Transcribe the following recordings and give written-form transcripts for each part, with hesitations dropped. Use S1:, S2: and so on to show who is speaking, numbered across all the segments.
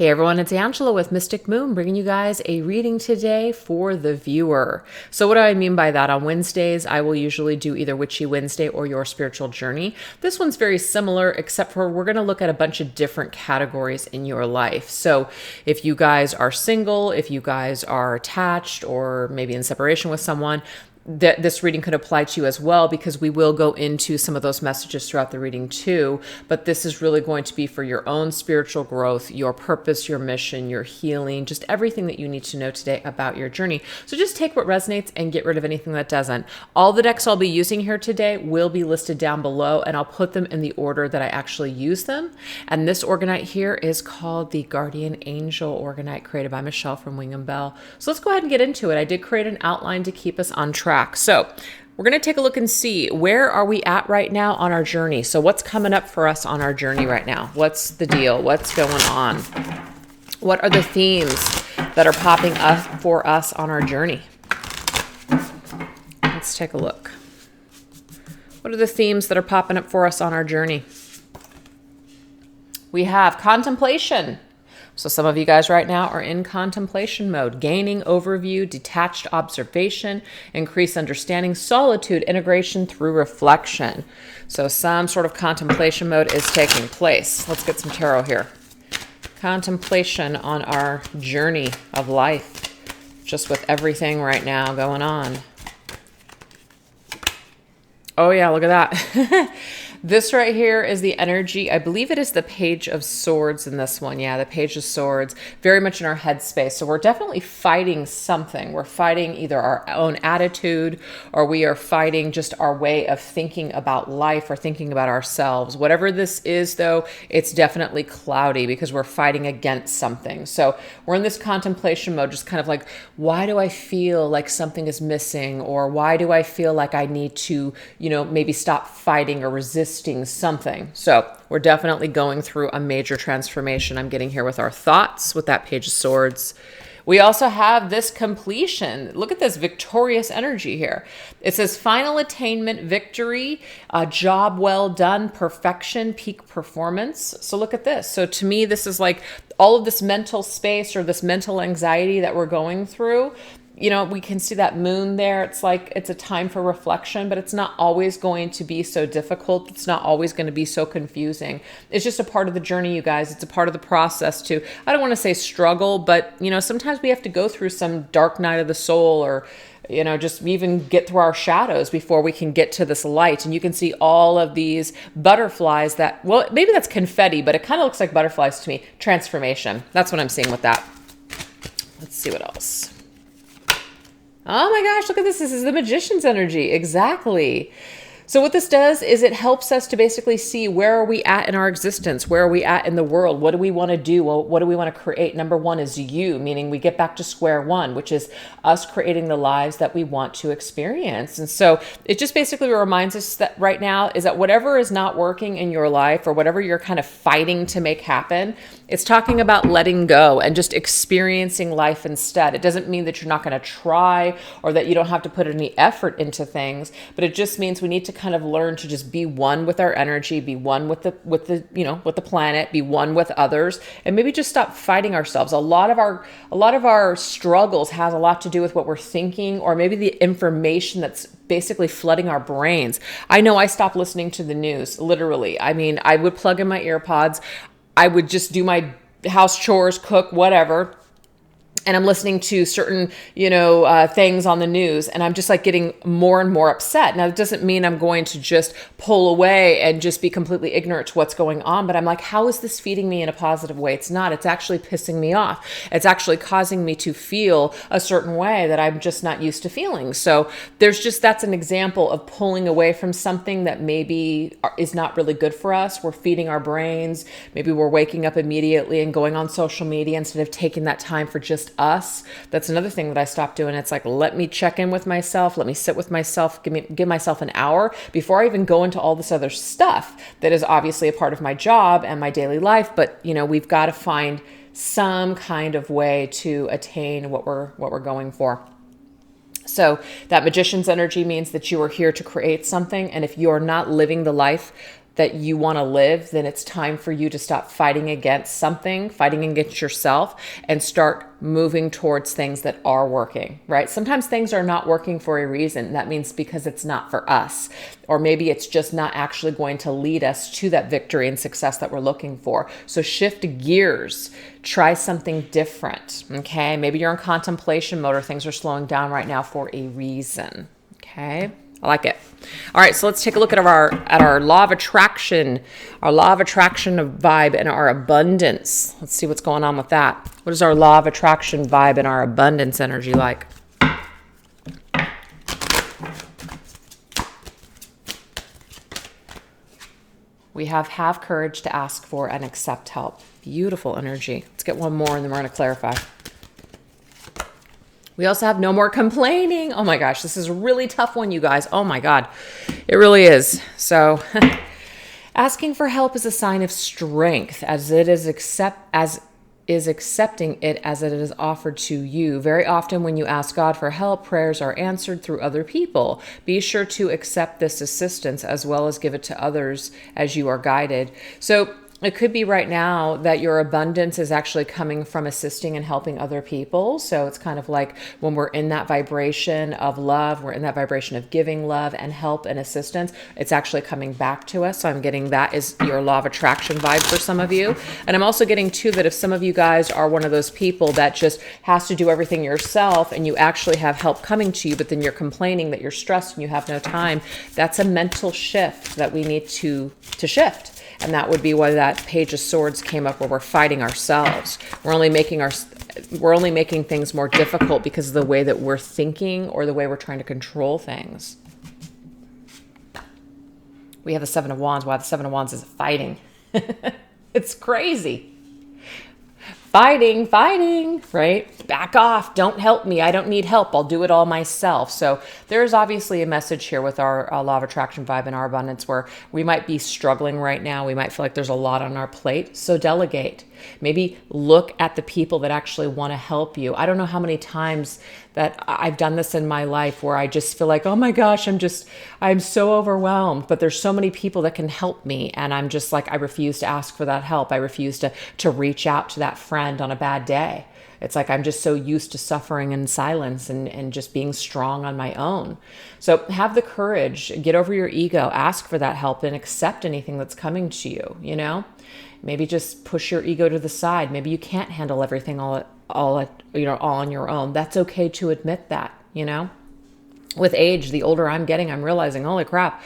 S1: Hey everyone, it's Angela with Mystic Moon, bringing you guys a reading today for the viewer. So what do I mean by that? On Wednesdays, I will usually do either Witchy Wednesday or Your Spiritual Journey. This one's very similar, except for we're going to look at a bunch of different categories in your life. So if you guys are single, if you guys are attached, or maybe in separation with someone, that this reading could apply to you as well, because we will go into some of those messages throughout the reading too. But this is really going to be for your own spiritual growth, your purpose, your mission, your healing, just everything that you need to know today about your journey. So just take what resonates and get rid of anything that doesn't. All the decks I'll be using here today will be listed down below, and I'll put them in the order that I actually use them. And this Orgonite here is called the Guardian Angel Orgonite, created by Michelle from Wing and Bell. So let's go ahead and get into it. I did create an outline to keep us on track. So we're going to take a look and see, where are we at right now on our journey? So what's coming up for us on our journey right now? What's the deal? What's going on? What are the themes that are popping up for us on our journey? Let's take a look. What are the themes that are popping up for us on our journey? We have contemplation. So some of you guys right now are in contemplation mode, gaining overview, detached observation, increased understanding, solitude, integration through reflection. So some sort of contemplation mode is taking place. Let's get some tarot here. Contemplation on our journey of life, just with everything right now going on. Oh yeah, look at that. This right here is the energy. I believe it is the Page of Swords in this one. Yeah, the Page of Swords, very much in our headspace. So we're definitely fighting something. We're fighting either our own attitude, or we are fighting just our way of thinking about life or thinking about ourselves. Whatever this is, though, it's definitely cloudy because we're fighting against something. So we're in this contemplation mode, just kind of like, why do I feel like something is missing? Or why do I feel like I need to, maybe stop fighting or resist something? So we're definitely going through a major transformation. I'm getting here with our thoughts with that Page of Swords. We also have this completion. Look at this victorious energy here. It says final attainment, victory, job well done, perfection, peak performance. So look at this. So to me, this is like all of this mental space or this mental anxiety that we're going through. We can see that moon there. It's like it's a time for reflection, but it's not always going to be so difficult. It's not always going to be so confusing. It's just a part of the journey, you guys. It's a part of the process to, I don't want to say struggle, but, sometimes we have to go through some dark night of the soul, or, just even get through our shadows before we can get to this light. And you can see all of these butterflies that, well, maybe that's confetti, but it kind of looks like butterflies to me. Transformation. That's what I'm seeing with that. Let's see what else. Oh my gosh, look at this. This is the Magician's energy. Exactly. So what this does is it helps us to basically see, where are we at in our existence? Where are we at in the world? What do we want to do? Well, what do we want to create? Number one is you, meaning we get back to square one, which is us creating the lives that we want to experience. And so it just basically reminds us that right now is that whatever is not working in your life, or whatever you're kind of fighting to make happen, it's talking about letting go and just experiencing life instead. It doesn't mean that you're not going to try, or that you don't have to put any effort into things, but it just means we need to kind of learn to just be one with our energy, be one with the planet, be one with others, and maybe just stop fighting ourselves. A lot of our struggles has a lot to do with what we're thinking, or maybe the information that's basically flooding our brains. I know I stopped listening to the news, literally. I mean, I would plug in my earpods. I would just do my house chores, cook, whatever. And I'm listening to certain, things on the news, and I'm just like getting more and more upset. Now, it doesn't mean I'm going to just pull away and just be completely ignorant to what's going on, but I'm like, how is this feeding me in a positive way? It's not. It's actually pissing me off. It's actually causing me to feel a certain way that I'm just not used to feeling. So that's an example of pulling away from something that maybe is not really good for us. We're feeding our brains. Maybe we're waking up immediately and going on social media instead of taking that time for just us. That's another thing that I stopped doing. It's like, let me check in with myself. Let me sit with myself. Give myself an hour before I even go into all this other stuff that is obviously a part of my job and my daily life. But we've got to find some kind of way to attain what we're going for. So that Magician's energy means that you are here to create something. And if you're not living the life that you want to live, then it's time for you to stop fighting against something, fighting against yourself, and start moving towards things that are working, right? Sometimes things are not working for a reason. That means because it's not for us, or maybe it's just not actually going to lead us to that victory and success that we're looking for. So shift gears, try something different, okay? Maybe you're in contemplation mode or things are slowing down right now for a reason, okay? I like it. All right, so let's take a look at our law of attraction, vibe and our abundance. Let's see what's going on with that. What is our law of attraction vibe and our abundance energy like? We have courage to ask for and accept help. Beautiful energy. Let's get one more and then we're going to clarify. We also have no more complaining. Oh my gosh, this is a really tough one, you guys. Oh my God, it really is. So asking for help is a sign of strength, as it is accepting it as it is offered to you. Very often when you ask God for help, prayers are answered through other people. Be sure to accept this assistance as well as give it to others as you are guided. So it could be right now that your abundance is actually coming from assisting and helping other people. So it's kind of like when we're in that vibration of love, we're in that vibration of giving love and help and assistance, it's actually coming back to us. So I'm getting that is your law of attraction vibe for some of you. And I'm also getting too that if some of you guys are one of those people that just has to do everything yourself and you actually have help coming to you, but then you're complaining that you're stressed and you have no time, that's a mental shift that we need to shift. And that would be why that Page of Swords came up, where we're fighting ourselves. We're only making things more difficult because of the way that we're thinking or the way we're trying to control things. We have the Seven of Wands. Wow, the Seven of Wands is fighting. It's crazy. Fighting, right? Back off. Don't help me. I don't need help. I'll do it all myself. So there's obviously a message here with our law of attraction vibe and our abundance where we might be struggling right now. We might feel like there's a lot on our plate. So delegate. Maybe look at the people that actually want to help you. I don't know how many times that I've done this in my life where I just feel like, oh my gosh, I'm so overwhelmed, but there's so many people that can help me. And I'm just like, I refuse to ask for that help. I refuse to reach out to that friend on a bad day. It's like, I'm just so used to suffering in silence and just being strong on my own. So have the courage, get over your ego, ask for that help and accept anything that's coming to you, you know? Maybe just push your ego to the side. Maybe you can't handle everything all on your own. That's okay to admit that, you know? With age, the older I'm getting, I'm realizing, holy crap,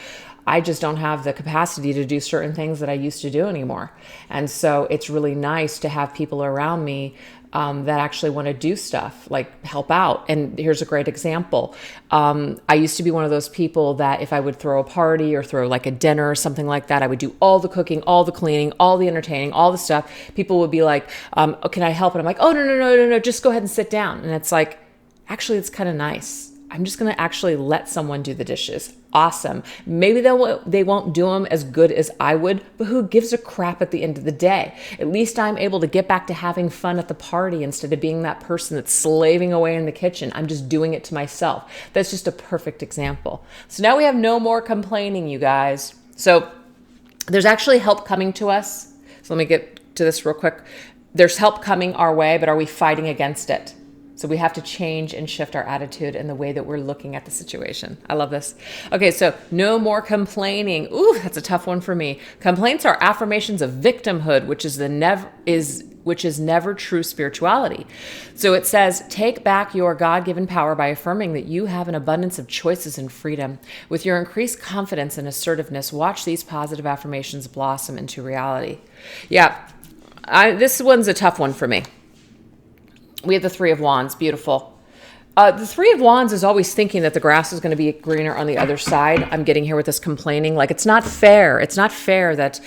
S1: I just don't have the capacity to do certain things that I used to do anymore. And so it's really nice to have people around me that actually want to do stuff, like help out. And here's a great example. I used to be one of those people that if I would throw a party or throw like a dinner or something like that, I would do all the cooking, all the cleaning, all the entertaining, all the stuff. People would be like, oh, can I help? And I'm like, oh, no, just go ahead and sit down. And it's like, actually, it's kind of nice. I'm just going to actually let someone do the dishes. Awesome. Maybe they won't do them as good as I would, but who gives a crap at the end of the day? At least I'm able to get back to having fun at the party instead of being that person that's slaving away in the kitchen. I'm just doing it to myself. That's just a perfect example. So now we have no more complaining, you guys. So there's actually help coming to us. So let me get to this real quick. There's help coming our way, but are we fighting against it? So we have to change and shift our attitude and the way that we're looking at the situation. I love this. Okay, so no more complaining. Ooh, that's a tough one for me. Complaints are affirmations of victimhood, which is never true spirituality. So it says, take back your God-given power by affirming that you have an abundance of choices and freedom. With your increased confidence and assertiveness, watch these positive affirmations blossom into reality. Yeah, this one's a tough one for me. We have the Three of Wands. Beautiful. The Three of Wands is always thinking that the grass is going to be greener on the other side. I'm getting here with this complaining. Like, it's not fair. It's not fair that,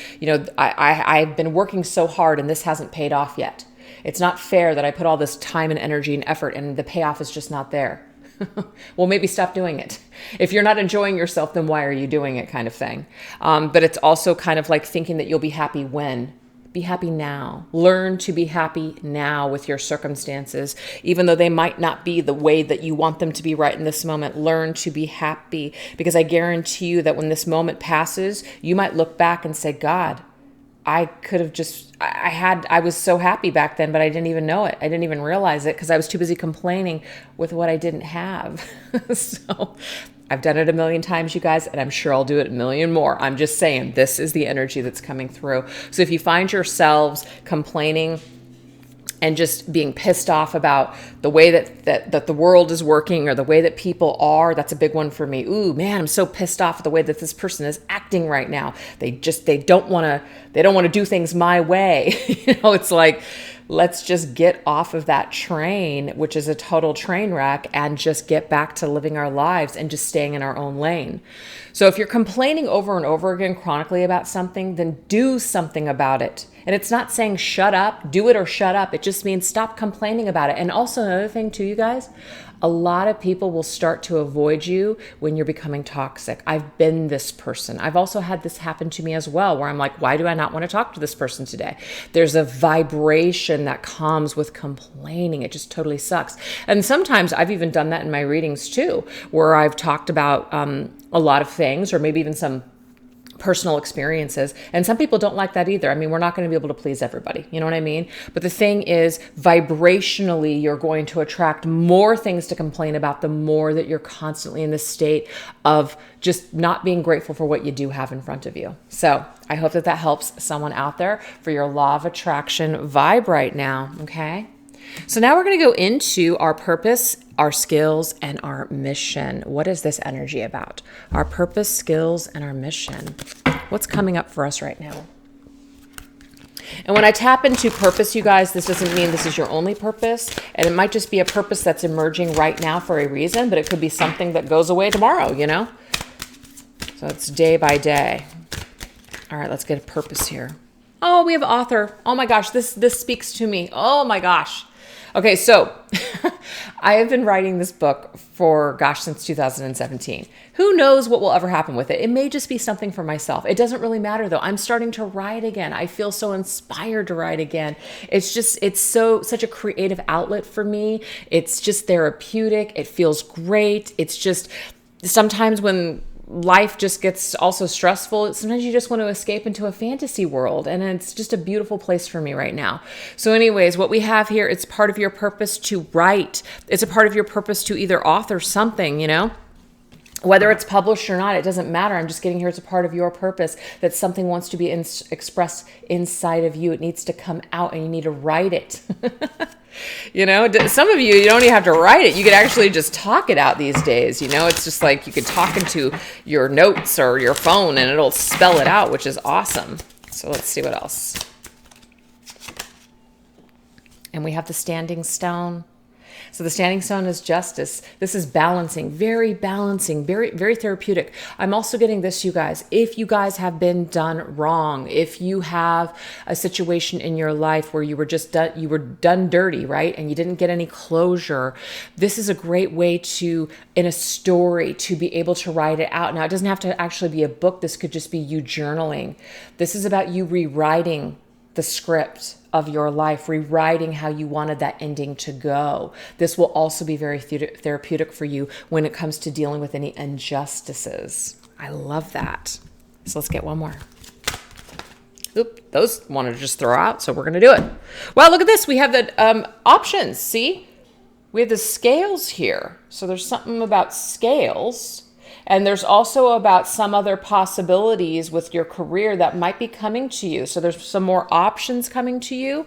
S1: I've been working so hard and this hasn't paid off yet. It's not fair that I put all this time and energy and effort and the payoff is just not there. Well, maybe stop doing it. If you're not enjoying yourself, then why are you doing it, kind of thing. But it's also kind of like thinking that you'll be happy when. Be happy now. Learn to be happy now with your circumstances, even though they might not be the way that you want them to be right in this moment. Learn to be happy, because I guarantee you that when this moment passes, you might look back and say, God, I could have just, I was so happy back then, but I didn't even know it. I didn't even realize it because I was too busy complaining with what I didn't have. So I've done it a million times, you guys, and I'm sure I'll do it a million more. I'm just saying, this is the energy that's coming through. So if you find yourselves complaining and just being pissed off about the way that the world is working or the way that people are, that's a big one for me. Ooh, man, I'm so pissed off at the way that this person is acting right now. They don't want to do things my way. It's like, let's just get off of that train, which is a total train wreck, and just get back to living our lives and just staying in our own lane. So if you're complaining over and over again chronically about something, then do something about it. And it's not saying shut up, do it or shut up. It just means stop complaining about it. And also another thing too, you guys, a lot of people will start to avoid you when you're becoming toxic. I've been this person. I've also had this happen to me as well, where I'm like, why do I not want to talk to this person today? There's a vibration that comes with complaining. It just totally sucks. And sometimes I've even done that in my readings too, where I've talked about a lot of things, or maybe even some personal experiences. And some people don't like that either. I mean, we're not going to be able to please everybody. You know what I mean? But the thing is, vibrationally, you're going to attract more things to complain about the more that you're constantly in this state of just not being grateful for what you do have in front of you. So I hope that helps someone out there for your law of attraction vibe right now. Okay. So now we're going to go into our purpose, our skills, and our mission. What is this energy about? Our purpose, skills, and our mission. What's coming up for us right now? And when I tap into purpose, you guys, this doesn't mean this is your only purpose. And it might just be a purpose that's emerging right now for a reason, but it could be something that goes away tomorrow, So it's day by day. All right, let's get a purpose here. Oh, we have author. Oh my gosh, this speaks to me. Oh my gosh. Okay, so I have been writing this book since 2017. Who knows what will ever happen with it? It may just be something for myself. It doesn't really matter though. I'm starting to write again. I feel so inspired to write again. It's such a creative outlet for me. It's just therapeutic. It feels great. It's just sometimes when life just gets also stressful, sometimes you just want to escape into a fantasy world, and it's just a beautiful place for me right now. So anyways, what we have here, it's part of your purpose to write. It's a part of your purpose to either author something, whether it's published or not, it doesn't matter. I'm just getting here. It's a part of your purpose that something wants to be expressed inside of you. It needs to come out, and you need to write it. Some of you don't even have to write it. You could actually just talk it out these days. It's just like you could talk into your notes or your phone and it'll spell it out, which is awesome. So let's see what else. And we have the standing stone. So the standing stone is justice. This is balancing, very, very therapeutic. I'm also getting this, you guys. If you guys have been done wrong, if you have a situation in your life where you were done dirty, right? And you didn't get any closure, this is a great way in a story, to be able to write it out. Now, it doesn't have to actually be a book. This could just be you journaling. This is about you rewriting the script of your life, rewriting how you wanted that ending to go. This will also be very therapeutic for you when it comes to dealing with any injustices. I love that. So let's get one more. Oop, those wanted to just throw out, so we're going to do it. Well, look at this. We have the options. See? We have the scales here. So there's something about scales. And there's also about some other possibilities with your career that might be coming to you. So there's some more options coming to you.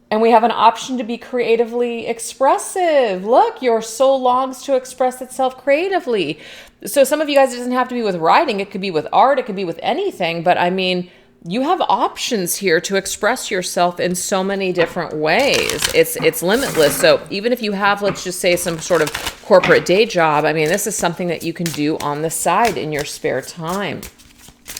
S1: And we have an option to be creatively expressive. Look, your soul longs to express itself creatively. So some of you guys, it doesn't have to be with writing. It could be with art. It could be with anything. But I mean, you have options here to express yourself in so many different ways. It's limitless. So even if you have, let's just say, some sort of corporate day job, I mean, this is something that you can do on the side in your spare time.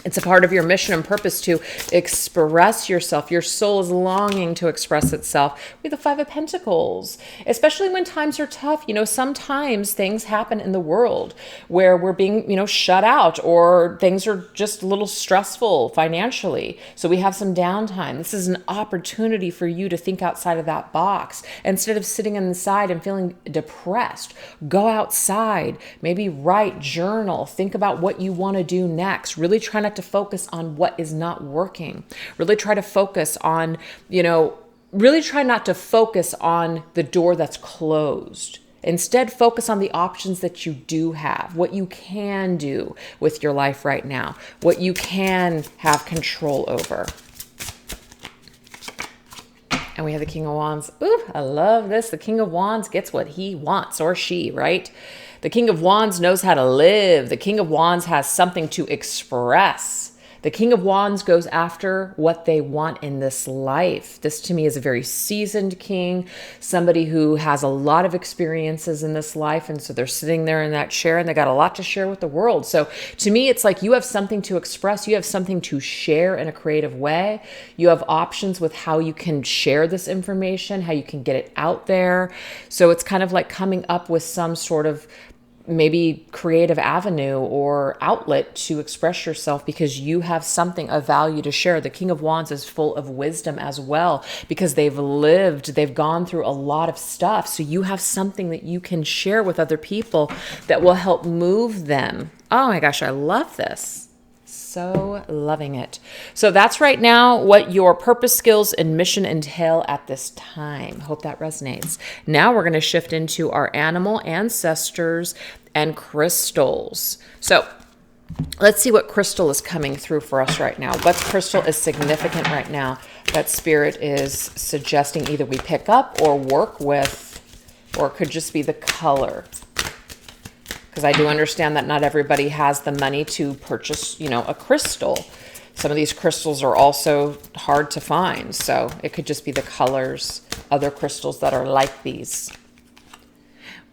S1: It's a part of your mission and purpose to express yourself. Your soul is longing to express itself with the Five of Pentacles, especially when times are tough. You know, sometimes things happen in the world where we're being, shut out, or things are just a little stressful financially. So we have some downtime. This is an opportunity for you to think outside of that box. Instead of sitting inside and feeling depressed, go outside, maybe write, journal, think about what you want to do next. Really try not to focus on what is not working. Really try to focus on, really try not to focus on the door that's closed. Instead, focus on the options that you do have, what you can do with your life right now, what you can have control over. And we have the King of Wands. Ooh, I love this. The King of Wands gets what he wants, or she, right? The King of Wands knows how to live. The King of Wands has something to express. The King of Wands goes after what they want in this life. This to me is a very seasoned king, somebody who has a lot of experiences in this life. And so they're sitting there in that chair and they got a lot to share with the world. So to me, it's like you have something to express. You have something to share in a creative way. You have options with how you can share this information, how you can get it out there. So it's kind of like coming up with some sort of maybe creative avenue or outlet to express yourself because you have something of value to share. The King of Wands is full of wisdom as well because they've gone through a lot of stuff. So you have something that you can share with other people that will help move them. Oh my gosh, I love this. So loving it. So that's right now what your purpose, skills, and mission entail at this time. Hope that resonates. Now we're going to shift into our animal ancestors and crystals. So let's see what crystal is coming through for us right now. What crystal is significant right now that Spirit is suggesting either we pick up or work with, or it could just be the color. Because I do understand that not everybody has the money to purchase, a crystal. Some of these crystals are also hard to find. So it could just be the colors, other crystals that are like these.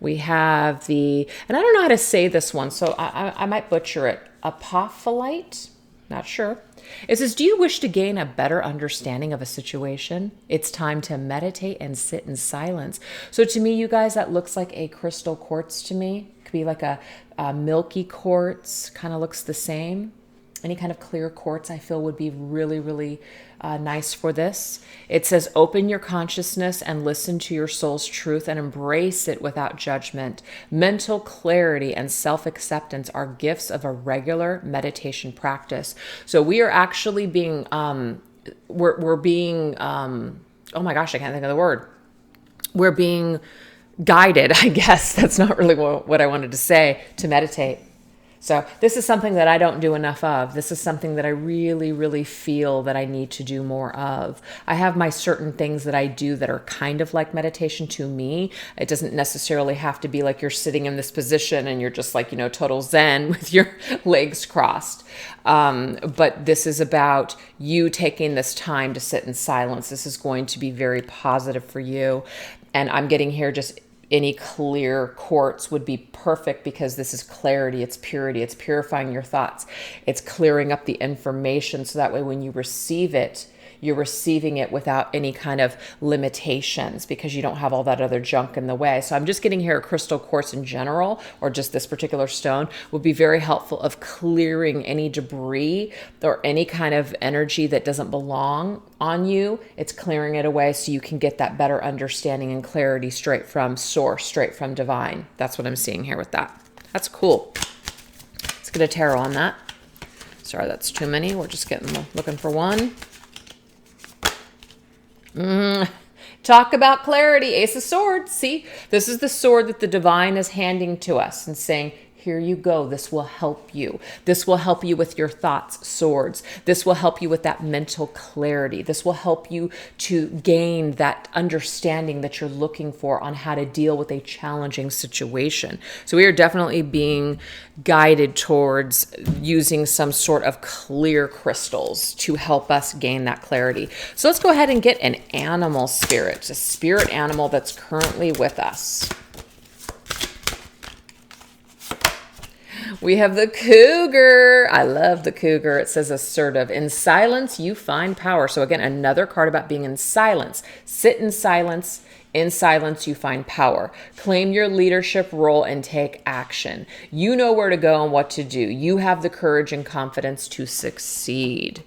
S1: We have and I don't know how to say this one, so I might butcher it. Apophyllite? Not sure. It says, do you wish to gain a better understanding of a situation? It's time to meditate and sit in silence. So to me, you guys, that looks like a crystal quartz to me. It could be like a milky quartz, kind of looks the same. Any kind of clear quartz I feel would be really, really nice for this. It says, open your consciousness and listen to your soul's truth and embrace it without judgment. Mental clarity and self-acceptance are gifts of a regular meditation practice. So we are actually being, we're being, oh my gosh, I can't think of the word. We're being guided, I guess. That's not really what I wanted to say, to meditate. So this is something that I don't do enough of. This is something that I really, really feel that I need to do more of. I have my certain things that I do that are kind of like meditation to me. It doesn't necessarily have to be like you're sitting in this position and you're just like, total Zen with your legs crossed. But this is about you taking this time to sit in silence. This is going to be very positive for you. And I'm getting here just any clear quartz would be perfect because this is clarity, it's purity, it's purifying your thoughts, it's clearing up the information so that way when you receive it, you're receiving it without any kind of limitations because you don't have all that other junk in the way. So I'm just getting here a crystal quartz in general, or just this particular stone, would be very helpful of clearing any debris or any kind of energy that doesn't belong on you. It's clearing it away so you can get that better understanding and clarity straight from source, straight from divine. That's what I'm seeing here with that. That's cool. Let's get a tarot on that. Sorry, that's too many. We're just looking for one. Talk about clarity. Ace of Swords. See, this is the sword that the divine is handing to us and saying, here you go. This will help you. This will help you with your thoughts, swords. This will help you with that mental clarity. This will help you to gain that understanding that you're looking for on how to deal with a challenging situation. So we are definitely being guided towards using some sort of clear crystals to help us gain that clarity. So let's go ahead and get an animal spirit, a spirit animal that's currently with us. We have the cougar. I love the cougar. It says assertive. In silence, you find power. So again, another card about being in silence. Sit in silence. In silence, you find power. Claim your leadership role and take action. You know where to go and what to do. You have the courage and confidence to succeed.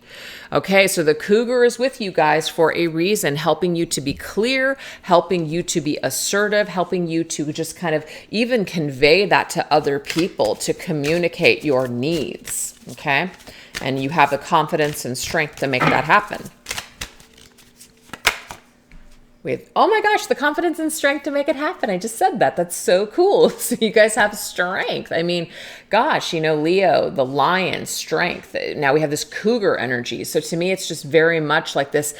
S1: Okay, so the cougar is with you guys for a reason, helping you to be clear, helping you to be assertive, helping you to just kind of even convey that to other people, to communicate your needs. Okay, and you have the confidence and strength to make that happen. Oh my gosh, the confidence and strength to make it happen. I just said that. That's so cool. So you guys have strength. I mean, gosh, you know, Leo, the lion, strength. Now we have this cougar energy. So to me, it's just very much like this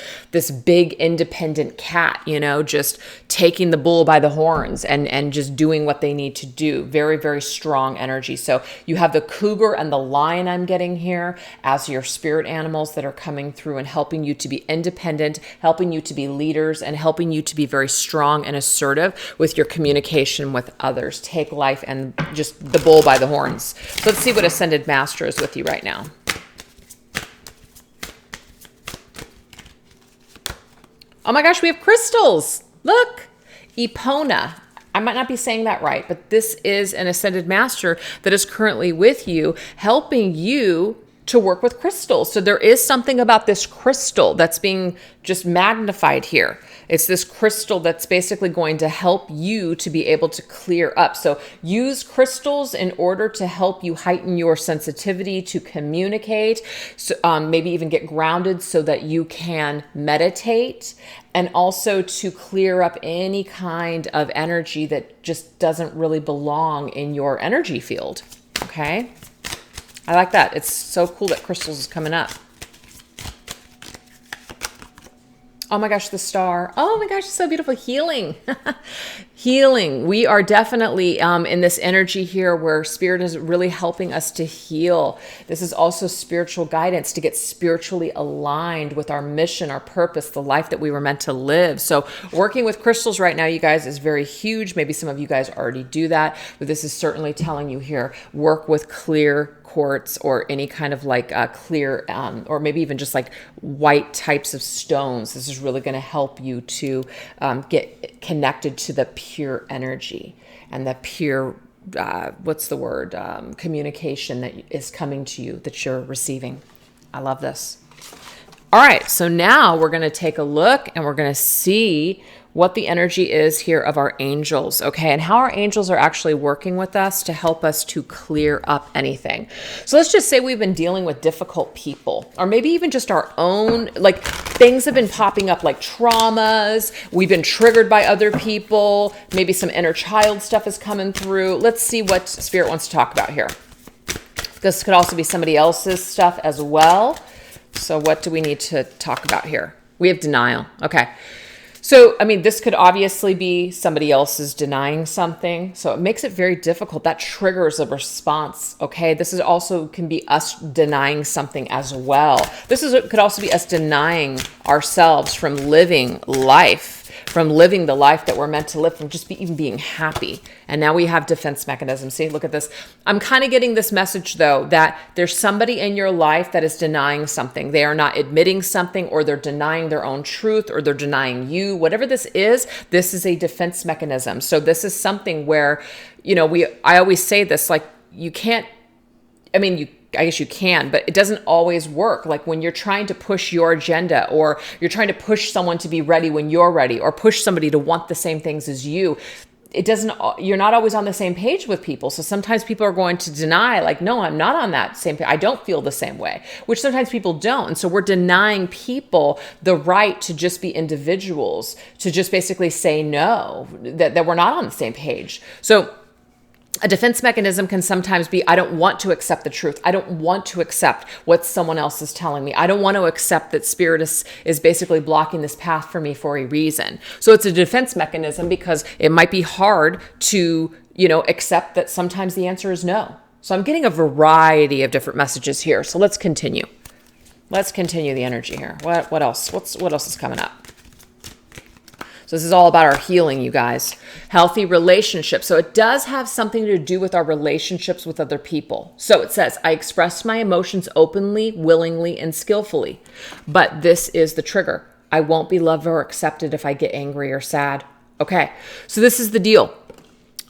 S1: big independent cat, you know, just taking the bull by the horns and just doing what they need to do. Very, very strong energy. So you have the cougar and the lion I'm getting here as your spirit animals that are coming through and helping you to be independent, helping you to be leaders, and helping you to be very strong and assertive with your communication with others. Take life and just the bull by the horns. So let's see what Ascended Master is with you right now. Oh my gosh, we have crystals. Look, Epona. I might not be saying that right, but this is an Ascended Master that is currently with you, helping you to work with crystals. So there is something about this crystal that's being just magnified here. It's this crystal that's basically going to help you to be able to clear up. So use crystals in order to help you heighten your sensitivity to communicate, so, maybe even get grounded so that you can meditate, and also to clear up any kind of energy that just doesn't really belong in your energy field. Okay? I like that. It's so cool that crystals is coming up. Oh my gosh, the star. Oh my gosh, it's so beautiful. Healing. Healing. We are definitely in this energy here where spirit is really helping us to heal. This is also spiritual guidance to get spiritually aligned with our mission, our purpose, the life that we were meant to live. So working with crystals right now, you guys, is very huge. Maybe some of you guys already do that, but this is certainly telling you here, work with clear quartz or any kind of like clear or maybe even just like white types of stones. This is really going to help you to get connected to the pure energy and the pure communication that is coming to you, that you're receiving. I love this. All right, so now we're going to take a look and we're going to see what the energy is here of our angels, okay, and how our angels are actually working with us to help us to clear up anything. So let's just say we've been dealing with difficult people, or maybe even just our own, like things have been popping up like traumas, we've been triggered by other people, maybe some inner child stuff is coming through. Let's see what Spirit wants to talk about here. This could also be somebody else's stuff as well. So what do we need to talk about here? We have denial, okay. So, I mean, this could obviously be somebody else's denying something. So it makes it very difficult. That triggers a response, okay? This is also can be us denying something as well. Could also be us denying ourselves from living life, from living the life that we're meant to live, from just even being happy. And now we have defense mechanisms. See, look at this. I'm kind of getting this message, though, that there's somebody in your life that is denying something. They are not admitting something, or they're denying their own truth, or they're denying you. Whatever this is a defense mechanism. So this is something where, you know, I always say this, like, you can't, I mean, I guess you can, but it doesn't always work. Like when you're trying to push your agenda, or you're trying to push someone to be ready when you're ready, or push somebody to want the same things as you, you're not always on the same page with people. So sometimes people are going to deny, like, no, I'm not on that same page. I don't feel the same way, which sometimes people don't. And so we're denying people the right to just be individuals, to just basically say no, that we're not on the same page. So a defense mechanism can sometimes be, I don't want to accept the truth. I don't want to accept what someone else is telling me. I don't want to accept that spirit is basically blocking this path for me for a reason. So it's a defense mechanism because it might be hard to, you know, accept that sometimes the answer is no. So I'm getting a variety of different messages here. So let's continue. Let's continue the energy here. What else? What else is coming up? So this is all about our healing, you guys. Healthy relationships. So it does have something to do with our relationships with other people. So it says, I express my emotions openly, willingly, and skillfully. But this is the trigger. I won't be loved or accepted if I get angry or sad. Okay, so this is the deal.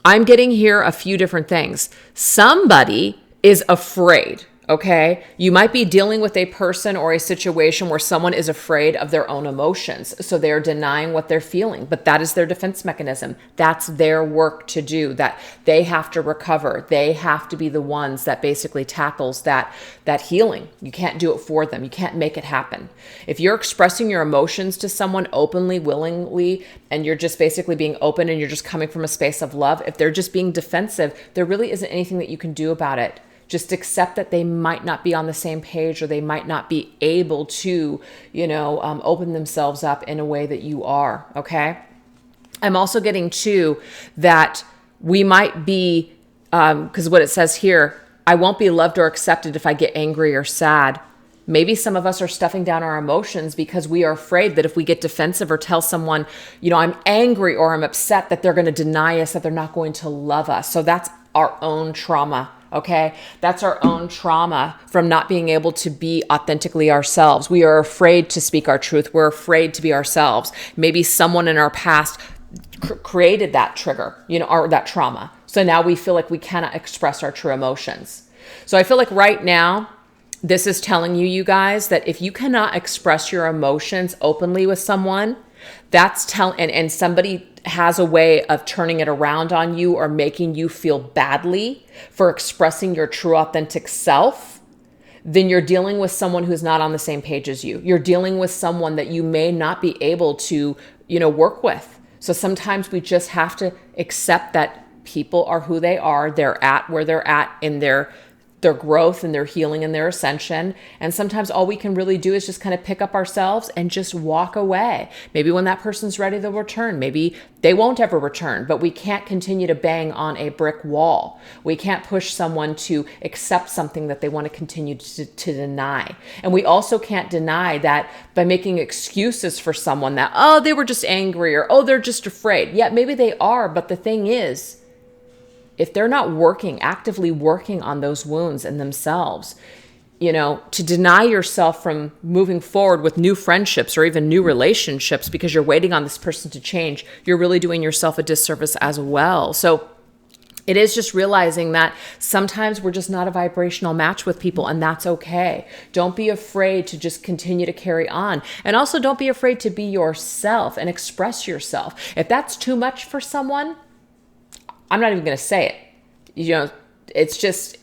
S1: I'm getting here a few different things. Somebody is afraid. Okay, you might be dealing with a person or a situation where someone is afraid of their own emotions. So they're denying what they're feeling, but that is their defense mechanism. That's their work to do, that they have to recover. They have to be the ones that basically tackles that healing. You can't do it for them. You can't make it happen. If you're expressing your emotions to someone openly, willingly, and you're just basically being open and you're just coming from a space of love, if they're just being defensive, there really isn't anything that you can do about it. Just accept that they might not be on the same page, or they might not be able to, open themselves up in a way that you are, okay? I'm also getting too that we might be, because what it says here, I won't be loved or accepted if I get angry or sad. Maybe some of us are stuffing down our emotions because we are afraid that if we get defensive or tell someone, I'm angry or I'm upset, that they're going to deny us, that they're not going to love us. So that's our own trauma. Okay, that's our own trauma from not being able to be authentically ourselves. We are afraid to speak our truth. We're afraid to be ourselves. Maybe someone in our past created that trigger, or that trauma. So now we feel like we cannot express our true emotions. So I feel like right now, this is telling you guys, that if you cannot express your emotions openly with someone, and somebody has a way of turning it around on you or making you feel badly for expressing your true authentic self, then you're dealing with someone who's not on the same page as you. You're dealing with someone that you may not be able to, work with. So sometimes we just have to accept that people are who they are. They're at where they're at in their growth and their healing and their ascension. And sometimes all we can really do is just kind of pick up ourselves and just walk away. Maybe when that person's ready, they'll return. Maybe they won't ever return, but we can't continue to bang on a brick wall. We can't push someone to accept something that they want to continue to deny. And we also can't deny that by making excuses for someone that, oh, they were just angry, or, oh, they're just afraid. Yeah, maybe they are. But the thing is, if they're not actively working on those wounds in themselves, to deny yourself from moving forward with new friendships or even new relationships because you're waiting on this person to change, you're really doing yourself a disservice as well. So it is just realizing that sometimes we're just not a vibrational match with people, and that's okay. Don't be afraid to just continue to carry on. And also don't be afraid to be yourself and express yourself. If that's too much for someone, I'm not even going to say it. It's just,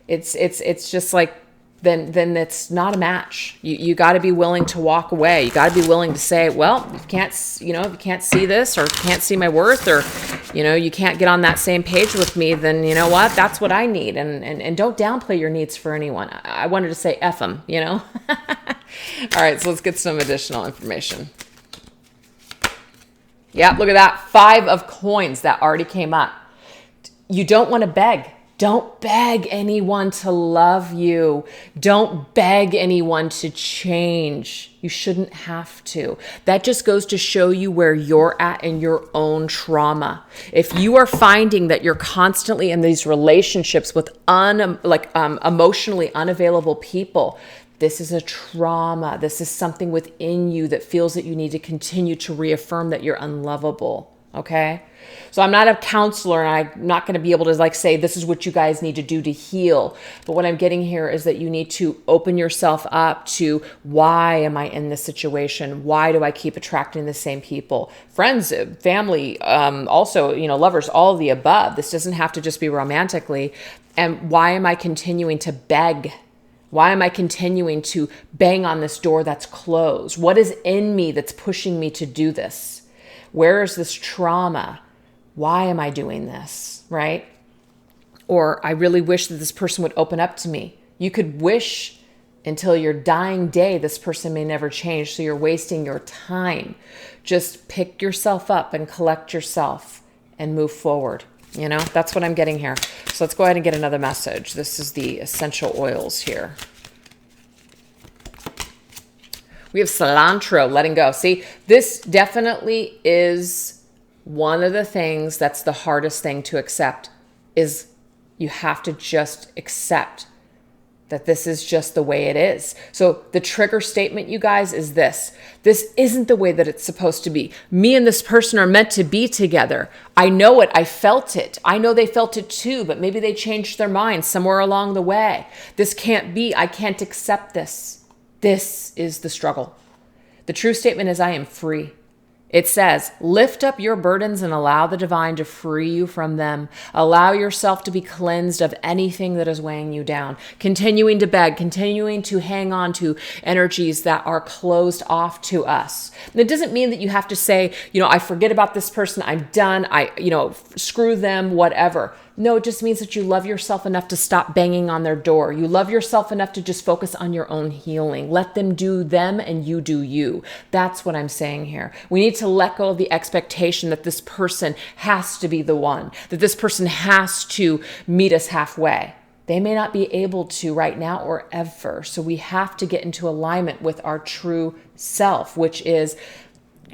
S1: it's just like, then it's not a match. You got to be willing to walk away. You got to be willing to say, well, if you can't see this, or can't see my worth, or, you can't get on that same page with me, then you know what? That's what I need. And don't downplay your needs for anyone. I wanted to say F them, All right, so let's get some additional information. Yeah, look at that. 5 of coins that already came up. You don't want to beg. Don't beg anyone to love you. Don't beg anyone to change. You shouldn't have to. That just goes to show you where you're at in your own trauma. If you are finding that you're constantly in these relationships with emotionally unavailable people, this is a trauma. This is something within you that feels that you need to continue to reaffirm that you're unlovable. Okay? So I'm not a counselor, and I'm not going to be able to say, this is what you guys need to do to heal. But what I'm getting here is that you need to open yourself up to, why am I in this situation? Why do I keep attracting the same people? Friends, family, also, lovers, all of the above. This doesn't have to just be romantically. And why am I continuing to beg? Why am I continuing to bang on this door that's closed? What is in me that's pushing me to do this? Where is this trauma? Why am I doing this, right? Or I really wish that this person would open up to me. You could wish until your dying day this person may never change, so you're wasting your time. Just pick yourself up and collect yourself and move forward. That's what I'm getting here. So let's go ahead and get another message. This is the essential oils here. We have cilantro, letting go. See, this definitely is one of the things that's the hardest thing to accept, is you have to just accept that this is just the way it is. So the trigger statement, you guys, is this. This isn't the way that it's supposed to be. Me and this person are meant to be together. I know it. I felt it. I know they felt it too, but maybe they changed their mind somewhere along the way. This can't be. I can't accept this. This is the struggle. The true statement is, I am free. It says, lift up your burdens and allow the divine to free you from them. Allow yourself to be cleansed of anything that is weighing you down. Continuing to beg, continuing to hang on to energies that are closed off to us. And it doesn't mean that you have to say, I forget about this person. I'm done. Screw them, whatever. No, it just means that you love yourself enough to stop banging on their door. You love yourself enough to just focus on your own healing. Let them do them and you do you. That's what I'm saying here. We need to let go of the expectation that this person has to be the one, that this person has to meet us halfway. They may not be able to right now or ever. So we have to get into alignment with our true self, which is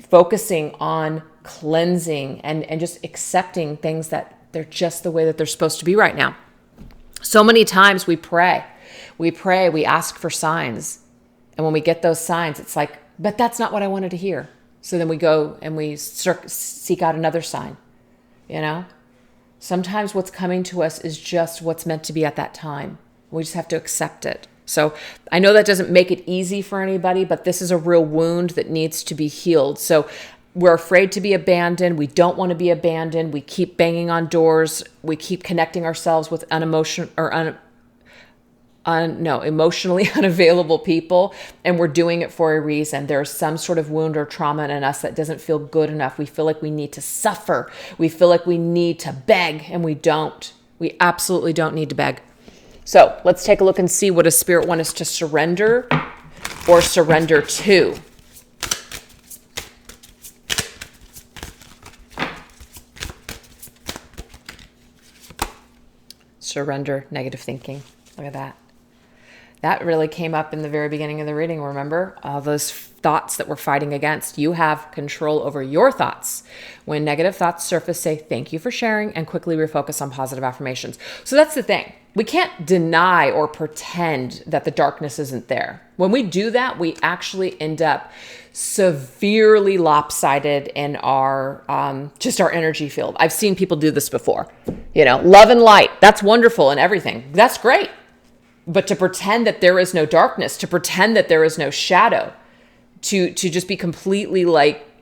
S1: focusing on cleansing and just accepting things that they're just the way that they're supposed to be right now. So many times we pray, we ask for signs. And when we get those signs, it's like, but that's not what I wanted to hear. So then we go and we seek out another sign, Sometimes what's coming to us is just what's meant to be at that time. We just have to accept it. So I know that doesn't make it easy for anybody, but this is a real wound that needs to be healed. So we're afraid to be abandoned. We don't want to be abandoned. We keep banging on doors. We keep connecting ourselves with emotionally unavailable people. And we're doing it for a reason. There's some sort of wound or trauma in us that doesn't feel good enough. We feel like we need to suffer. We feel like we need to beg, and we don't. We absolutely don't need to beg. So let's take a look and see what does Spirit want us to surrender or surrender to. Surrender negative thinking. Look at that. That really came up in the very beginning of the reading. Remember all those thoughts that we're fighting against. You have control over your thoughts. When negative thoughts surface, say thank you for sharing and quickly refocus on positive affirmations. So that's the thing. We can't deny or pretend that the darkness isn't there. When we do that, we actually end up severely lopsided in our just our energy field. I've seen people do this before. Love and light, that's wonderful and everything. That's great. But to pretend that there is no darkness, to pretend that there is no shadow, to just be completely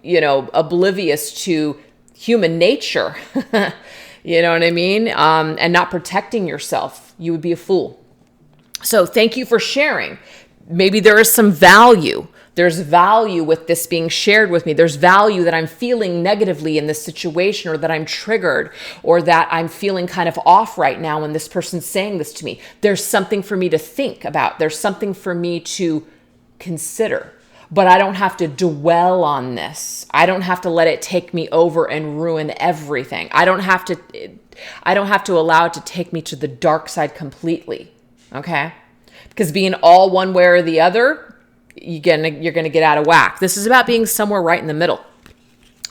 S1: oblivious to human nature, you know what I mean? And not protecting yourself, you would be a fool. So thank you for sharing. Maybe there is some value. There's value with this being shared with me. There's value that I'm feeling negatively in this situation, or that I'm triggered, or that I'm feeling kind of off right now when this person's saying this to me. There's something for me to think about. There's something for me to consider. But I don't have to dwell on this. I don't have to let it take me over and ruin everything. I don't have to allow it to take me to the dark side completely. Okay? Because being all one way or the other, you're gonna get out of whack. This is about being somewhere right in the middle.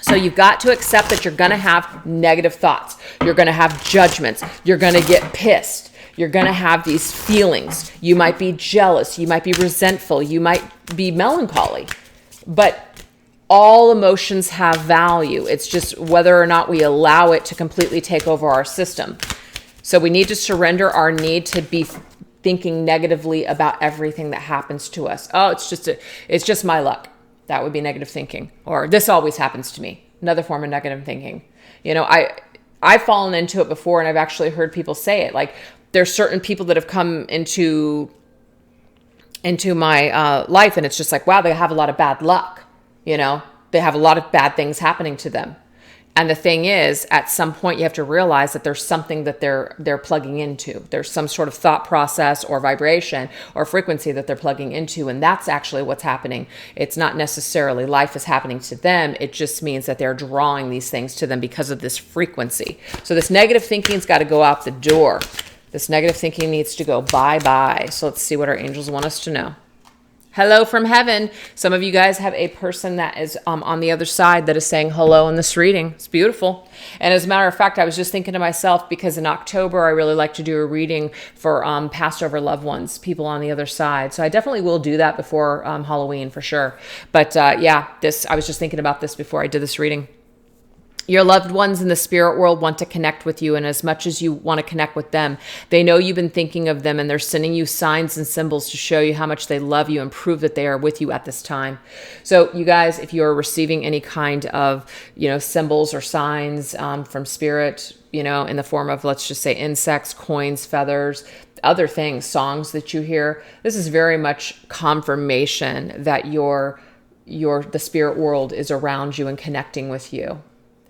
S1: So you've got to accept that you're gonna have negative thoughts. You're gonna have judgments. You're gonna get pissed. You're gonna have these feelings. You might be jealous. You might be resentful. You might be melancholy. But all emotions have value. It's just whether or not we allow it to completely take over our system. So we need to surrender our need to be thinking negatively about everything that happens to us. Oh, it's just my luck. That would be negative thinking. Or this always happens to me. Another form of negative thinking. I've fallen into it before, and I've actually heard people say it. Like, there's certain people that have come into my life, and it's just like, wow, they have a lot of bad luck. They have a lot of bad things happening to them. And the thing is, at some point you have to realize that there's something that they're plugging into. There's some sort of thought process or vibration or frequency that they're plugging into. And that's actually what's happening. It's not necessarily life is happening to them. It just means that they're drawing these things to them because of this frequency. So this negative thinking's got to go out the door. This negative thinking needs to go bye-bye. So let's see what our angels want us to know. Hello from heaven. Some of you guys have a person that is on the other side that is saying hello in this reading. It's beautiful. And as a matter of fact, I was just thinking to myself, because in October, I really like to do a reading for passed over loved ones, people on the other side. So I definitely will do that before Halloween for sure. But yeah, I was just thinking about this before I did this reading. Your loved ones in the spirit world want to connect with you, and as much as you want to connect with them, they know you've been thinking of them, and they're sending you signs and symbols to show you how much they love you and prove that they are with you at this time. So you guys, if you're receiving any kind of, symbols or signs from spirit, in the form of, let's just say, insects, coins, feathers, other things, songs that you hear, this is very much confirmation that the spirit world is around you and connecting with you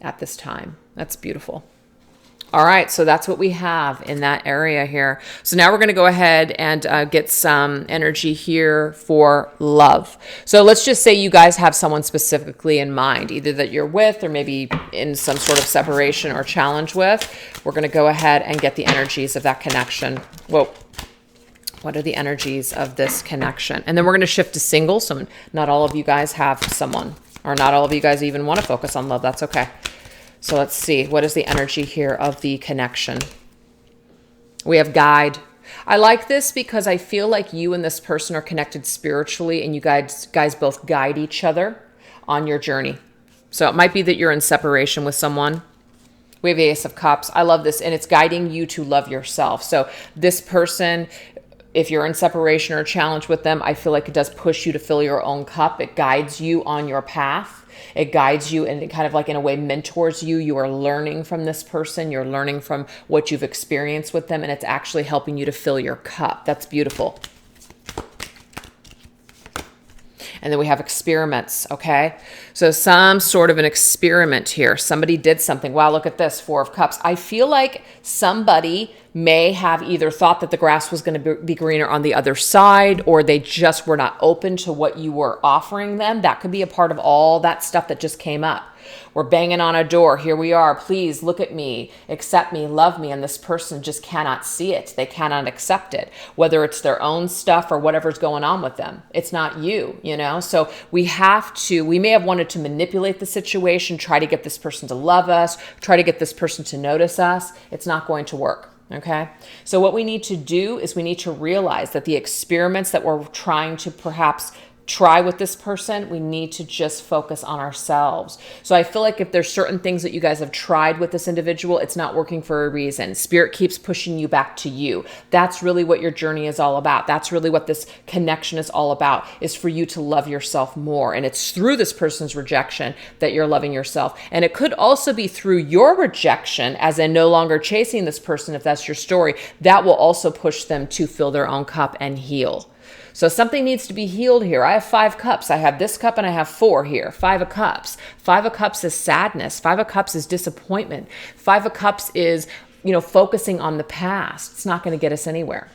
S1: at this time. That's beautiful. All right, so that's what we have in that area here. So now we're going to go ahead and get some energy here for love. So let's just say you guys have someone specifically in mind, either that you're with or maybe in some sort of separation or challenge with. We're going to go ahead and get the energies of that connection. Whoa. What are the energies of this connection? And then we're going to shift to single. So not all of you guys have someone, or not all of you guys even want to focus on love. That's okay. So let's see. What is the energy here of the connection? We have guide. I like this because I feel like you and this person are connected spiritually, and you guys both guide each other on your journey. So it might be that you're in separation with someone. We have the Ace of Cups. I love this, and it's guiding you to love yourself. So this person, if you're in separation or challenge with them, I feel like it does push you to fill your own cup. It guides you on your path. It guides you, and it kind of like in a way mentors you. You are learning from this person. You're learning from what you've experienced with them, and it's actually helping you to fill your cup. That's beautiful. And then we have experiments, okay? So some sort of an experiment here. Somebody did something. Wow, look at this, Four of Cups. I feel like somebody may have either thought that the grass was going to be greener on the other side, or they just were not open to what you were offering them. That could be a part of all that stuff that just came up. We're banging on a door. Here we are. Please look at me, accept me, love me. And this person just cannot see it. They cannot accept it, whether it's their own stuff or whatever's going on with them. It's not you, So we may have wanted to manipulate the situation, try to get this person to love us, try to get this person to notice us. It's not going to work. Okay. So what we need to do is we need to realize that the experiments that we're trying to perhaps try with this person, we need to just focus on ourselves. So I feel like if there's certain things that you guys have tried with this individual, it's not working for a reason. Spirit keeps pushing you back to you. That's really what your journey is all about. That's really what this connection is all about, is for you to love yourself more. And it's through this person's rejection that you're loving yourself. And it could also be through your rejection, as in no longer chasing this person, if that's your story, that will also push them to fill their own cup and heal. So something needs to be healed here. I have 5 cups. I have this cup and I have 4 here. 5 of Cups. 5 of Cups is sadness. 5 of Cups is disappointment. 5 of Cups is, focusing on the past. It's not going to get us anywhere.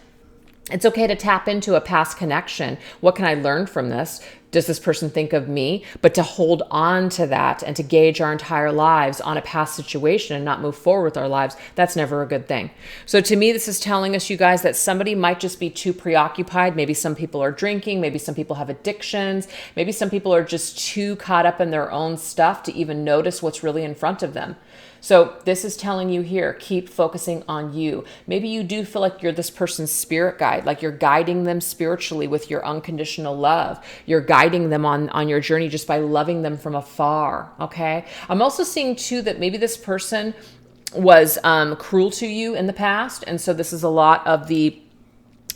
S1: It's okay to tap into a past connection. What can I learn from this? Does this person think of me? But to hold on to that and to gauge our entire lives on a past situation and not move forward with our lives, that's never a good thing. So to me, this is telling us, you guys, that somebody might just be too preoccupied. Maybe some people are drinking. Maybe some people have addictions. Maybe some people are just too caught up in their own stuff to even notice what's really in front of them. So this is telling you here, keep focusing on you. Maybe you do feel like you're this person's spirit guide, like you're guiding them spiritually with your unconditional love. You're guiding them on your journey just by loving them from afar, okay? I'm also seeing too that maybe this person was cruel to you in the past, and so this is a lot of the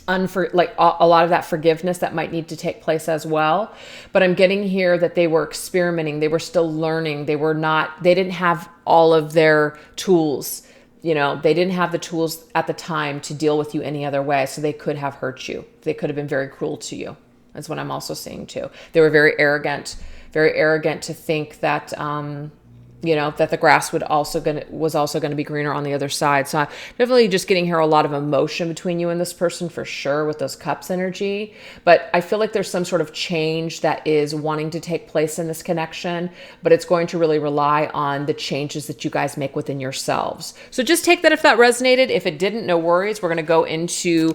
S1: a lot of that forgiveness that might need to take place as well. But I'm getting here that they were experimenting. They were still learning. They didn't have all of their tools. They didn't have the tools at the time to deal with you any other way. So they could have hurt you. They could have been very cruel to you. That's what I'm also seeing too. They were very arrogant to think that, you know, that the grass was also going to be greener on the other side. So I'm definitely just getting here a lot of emotion between you and this person for sure with those cups energy. But I feel like there's some sort of change that is wanting to take place in this connection, but it's going to really rely on the changes that you guys make within yourselves. So just take that if that resonated. If it didn't, no worries. We're going to go into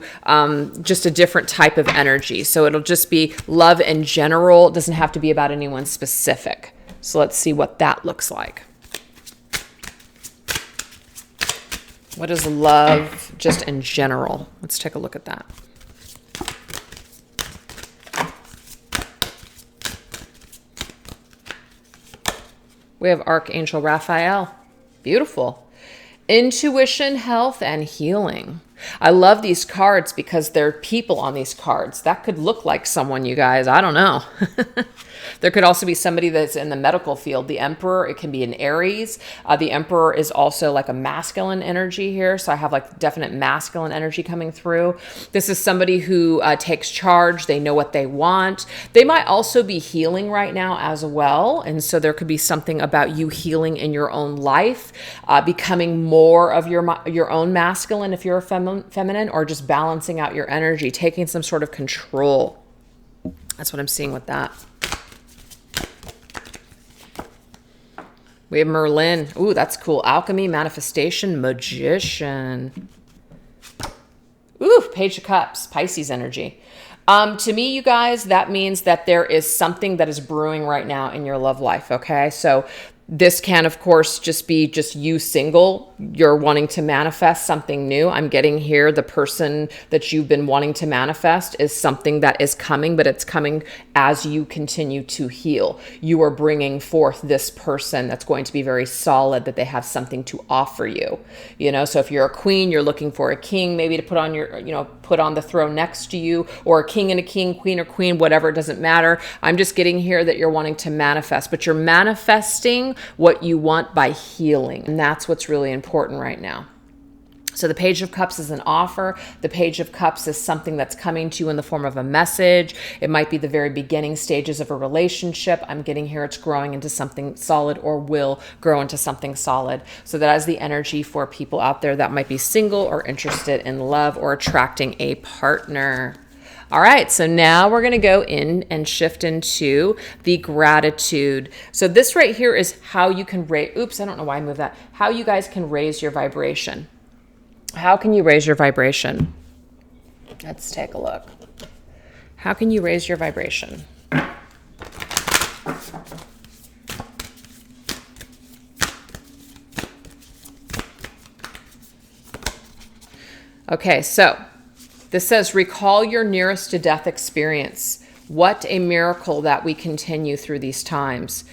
S1: just a different type of energy. So it'll just be love in general. It doesn't have to be about anyone specific. So let's see what that looks like. What is love just in general? Let's take a look at that. We have Archangel Raphael. Beautiful. Intuition, health, and healing. I love these cards because there are people on these cards. That could look like someone, you guys. I don't know. There could also be somebody that's in the medical field. The Emperor, it can be an Aries. The Emperor is also like a masculine energy here. So I have like definite masculine energy coming through. This is somebody who takes charge. They know what they want. They might also be healing right now as well. And so there could be something about you healing in your own life, becoming more of your own masculine if you're a feminine, or just balancing out your energy, taking some sort of control. That's what I'm seeing with that. We have Merlin. Ooh, that's cool. Alchemy, manifestation, magician. Ooh, Page of Cups, Pisces energy. To me, you guys, that means that there is something that is brewing right now in your love life, okay? So this can, of course, just be just you single. You're wanting to manifest something new. I'm getting here the person that you've been wanting to manifest is something that is coming, but it's coming as you continue to heal. You are bringing forth this person that's going to be very solid, that they have something to offer you. You know, so if you're a queen, you're looking for a king maybe to put on your, you know, put on the throne next to you, or a king and a king, queen or queen, whatever, it doesn't matter. I'm just getting here that you're wanting to manifest, but you're manifesting what you want by healing. And that's what's really important right now. So the Page of Cups is an offer. The Page of Cups is something that's coming to you in the form of a message. It might be the very beginning stages of a relationship. I'm getting here it's growing into something solid, or will grow into something solid. So that is the energy for people out there that might be single or interested in love or attracting a partner. All right, so now we're going to go in and shift into the gratitude. So this right here is how you can raise, oops, I don't know why I moved that. How you guys can raise your vibration. How can you raise your vibration? Let's take a look. How can you raise your vibration? Okay, so this says, recall your nearest to death experience. What a miracle that we continue through these times.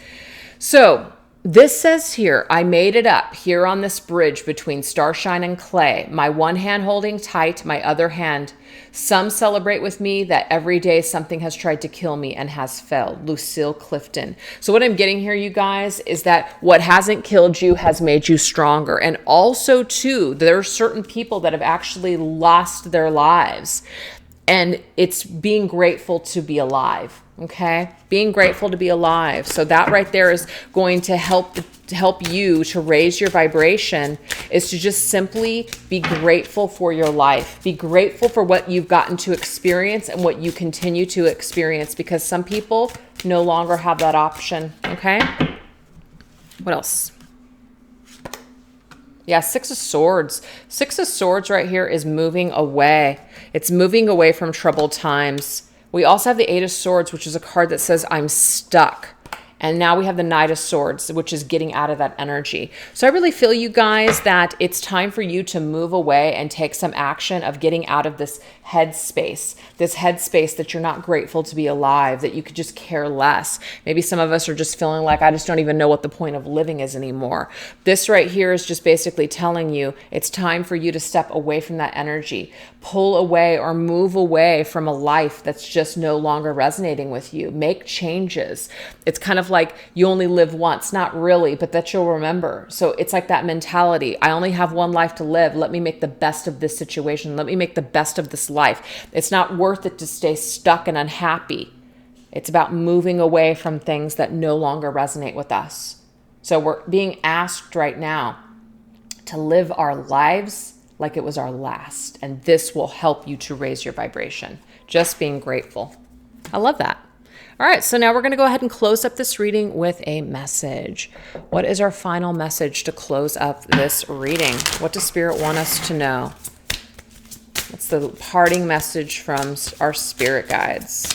S1: So this says here, I made it up here on this bridge between starshine and clay, my one hand holding tight, my other hand. Some celebrate with me that every day something has tried to kill me and has failed. Lucille Clifton. So what I'm getting here, you guys, is that what hasn't killed you has made you stronger. And also, too, there are certain people that have actually lost their lives. And it's being grateful to be alive, okay? Being grateful to be alive. So that right there is going to help you to raise your vibration, is to just simply be grateful for your life. Be grateful for what you've gotten to experience and what you continue to experience, because some people no longer have that option, okay? What else? Yeah, Six of Swords. Six of Swords right here is moving away. It's moving away from troubled times. We also have the Eight of Swords, which is a card that says, I'm stuck. And now we have the Knight of Swords, which is getting out of that energy. So I really feel, you guys, that it's time for you to move away and take some action of getting out of this headspace that you're not grateful to be alive, that you could just care less. Maybe some of us are just feeling like, I just don't even know what the point of living is anymore. This right here is just basically telling you it's time for you to step away from that energy, pull away or move away from a life that's just no longer resonating with you. Make changes. It's kind of like you only live once, not really, but that you'll remember. So it's like that mentality. I only have one life to live. Let me make the best of this situation. Let me make the best of this life. It's not worth it to stay stuck and unhappy. It's about moving away from things that no longer resonate with us. So we're being asked right now to live our lives like it was our last. And this will help you to raise your vibration. Just being grateful. I love that. All right, so now we're going to go ahead and close up this reading with a message. What is our final message to close up this reading? What does Spirit want us to know? What's the parting message from our spirit guides?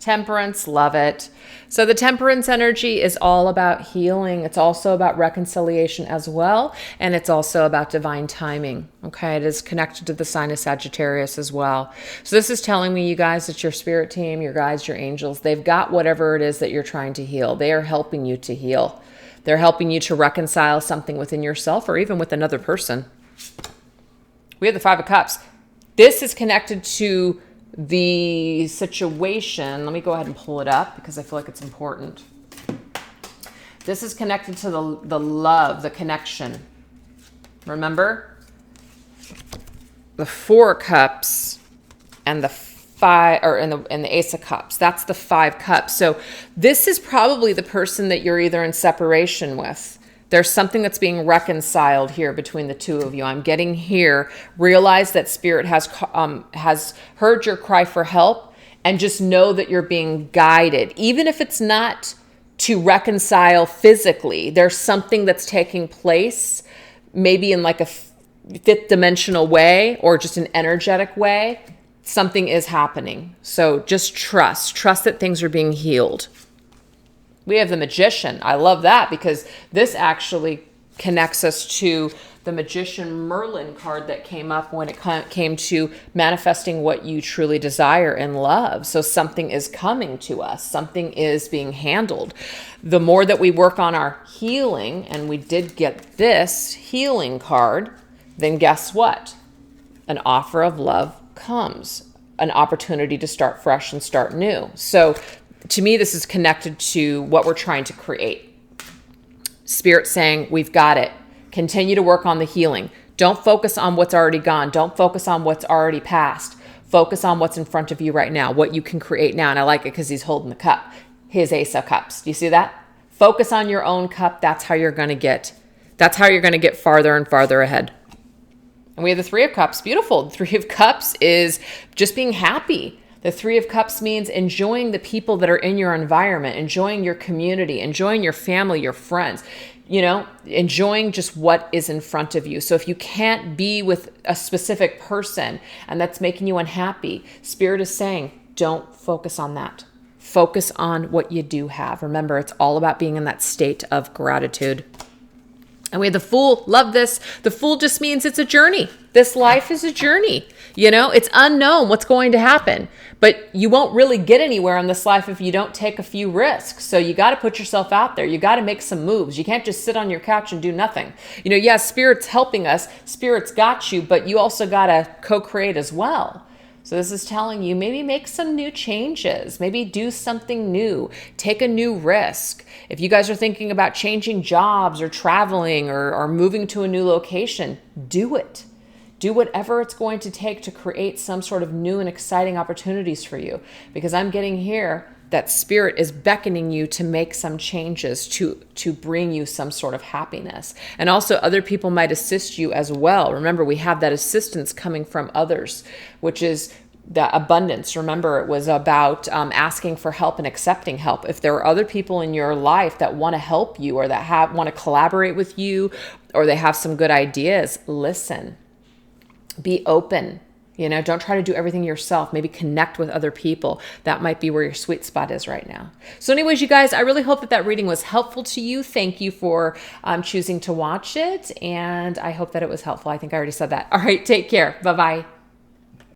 S1: Temperance, love it. So the temperance energy is all about healing. It's also about reconciliation as well. And it's also about divine timing. Okay, it is connected to the sign of Sagittarius as well. So this is telling me, you guys, that your spirit team, your guides, your angels, they've got whatever it is that you're trying to heal. They are helping you to heal. They're helping you to reconcile something within yourself or even with another person. We have the Five of Cups. This is connected to the situation. Let me go ahead and pull it up because I feel like it's important. This is connected to the love, the connection. Remember? The Four of Cups and the Five, or in the Ace of Cups. That's the Five Cups. So this is probably the person that you're either in separation with. There's something that's being reconciled here between the two of you. I'm getting here. Realize that Spirit has heard your cry for help, and just know that you're being guided. Even if it's not to reconcile physically, there's something that's taking place, maybe in like a fifth dimensional way or just an energetic way. Something is happening. So just trust that things are being healed. We have the Magician. I love that because this actually connects us to the Magician Merlin card that came up when it came to manifesting what you truly desire in love. So something is coming to us. Something is being handled. The more that we work on our healing, and we did get this healing card, then guess what? An offer of love comes. An opportunity to start fresh and start new. So to me, this is connected to what we're trying to create. Spirit saying, we've got it. Continue to work on the healing. Don't focus on what's already gone. Don't focus on what's already passed. Focus on what's in front of you right now, what you can create now. And I like it because he's holding the cup, his Ace of Cups. Do you see that? Focus on your own cup. That's how you're going to get farther and farther ahead. And we have the Three of Cups. Beautiful. The Three of Cups is just being happy. The Three of Cups means enjoying the people that are in your environment, enjoying your community, enjoying your family, your friends, enjoying just what is in front of you. So if you can't be with a specific person and that's making you unhappy, Spirit is saying, don't focus on that. Focus on what you do have. Remember, it's all about being in that state of gratitude. And we have the Fool. Love this. The Fool just means it's a journey. This life is a journey. It's unknown what's going to happen, but you won't really get anywhere in this life if you don't take a few risks. So you got to put yourself out there. You got to make some moves. You can't just sit on your couch and do nothing. Yes, Spirit's helping us. Spirit's got you, but you also got to co-create as well. So this is telling you, maybe make some new changes, maybe do something new, take a new risk. If you guys are thinking about changing jobs or traveling or moving to a new location, do it. Do whatever it's going to take to create some sort of new and exciting opportunities for you. Because I'm getting here that Spirit is beckoning you to make some changes to bring you some sort of happiness. And also other people might assist you as well. Remember, we have that assistance coming from others, which is the abundance. Remember, it was about asking for help and accepting help. If there are other people in your life that want to help you or that want to collaborate with you, or they have some good ideas, listen. Be open. Don't try to do everything yourself. Maybe connect with other people. That might be where your sweet spot is right now. So anyways, you guys, I really hope that reading was helpful to you. Thank you for choosing to watch it. And I hope that it was helpful. I think I already said that. All right. Take care. Bye-bye.